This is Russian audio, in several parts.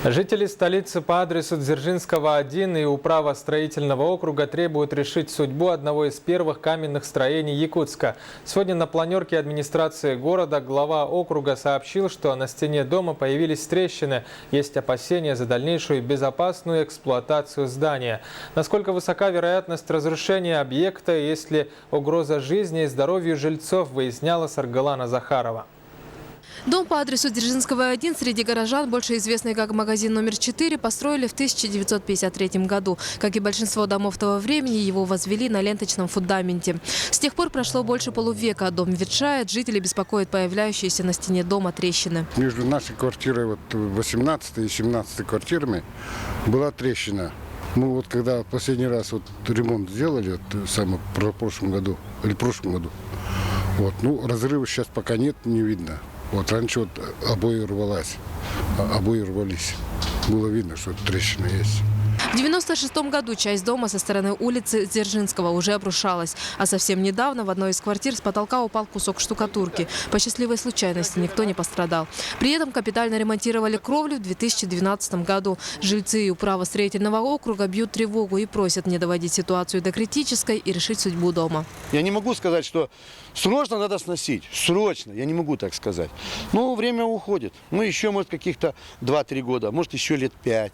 Жители столицы по адресу Дзержинского, 1 и управа строительного округа требуют решить судьбу одного из первых каменных строений Якутска. Сегодня на планерке администрации города глава округа сообщил, что на стене дома появились трещины. Есть опасения за дальнейшую безопасную эксплуатацию здания. Насколько высока вероятность разрушения объекта, есть ли угроза жизни и здоровью жильцов, выясняла Саргалана Захарова. Дом по адресу Дзержинского, 1, среди горожан, больше известный как магазин номер 4, построили в 1953 году. Как и большинство домов того времени, его возвели на ленточном фундаменте. С тех пор прошло больше полувека. Дом ветшает, жители беспокоят появляющиеся на стене дома трещины. Между нашей квартирой 18 и 17 квартирами была трещина. Мы когда последний раз ремонт сделали, в прошлом году, разрыва сейчас пока нет, не видно. Раньше обои рвались. Было видно, что трещина есть. В 1996 году часть дома со стороны улицы Дзержинского уже обрушалась. А совсем недавно в одной из квартир с потолка упал кусок штукатурки. По счастливой случайности никто не пострадал. При этом капитально ремонтировали кровлю в 2012 году. Жильцы и управа строительного округа бьют тревогу и просят не доводить ситуацию до критической и решить судьбу дома. Я не могу сказать, что срочно надо сносить. Срочно. Я не могу так сказать. Но время уходит. Еще, может, каких-то 2-3 года, может, еще лет 5.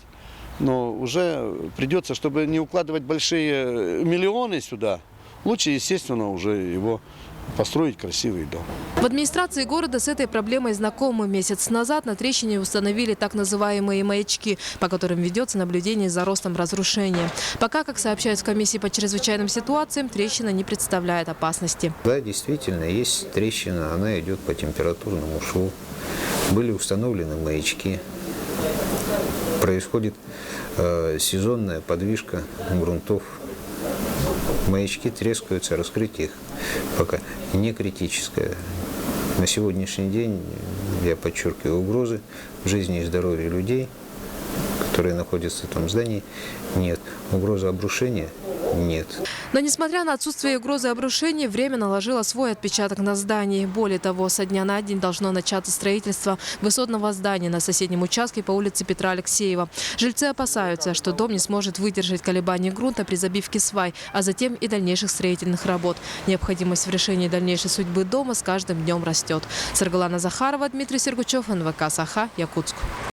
Но уже придется, чтобы не укладывать большие миллионы сюда, лучше, естественно, уже его построить красивый дом. В администрации города с этой проблемой знакомы. Месяц назад на трещине установили так называемые маячки, по которым ведется наблюдение за ростом разрушения. Пока, как сообщают в комиссии по чрезвычайным ситуациям, трещина не представляет опасности. Да, действительно, есть трещина, она идет по температурному шву. Были установлены маячки. Происходит сезонная подвижка грунтов. Маячки трескаются, раскрытие их пока не критическое. На сегодняшний день, я подчеркиваю, угрозы жизни и здоровью людей, которые находятся в этом здании, нет. Угрозы обрушения нет. Но несмотря на отсутствие угрозы обрушения, время наложило свой отпечаток на здании. Более того, со дня на день должно начаться строительство высотного здания на соседнем участке по улице Петра Алексеева. Жильцы опасаются, что дом не сможет выдержать колебания грунта при забивке свай, а затем и дальнейших строительных работ. Необходимость в решении дальнейшей судьбы дома с каждым днем растет. Саргалана Захарова, Дмитрий Сергучев, НВК «Саха», Якутск.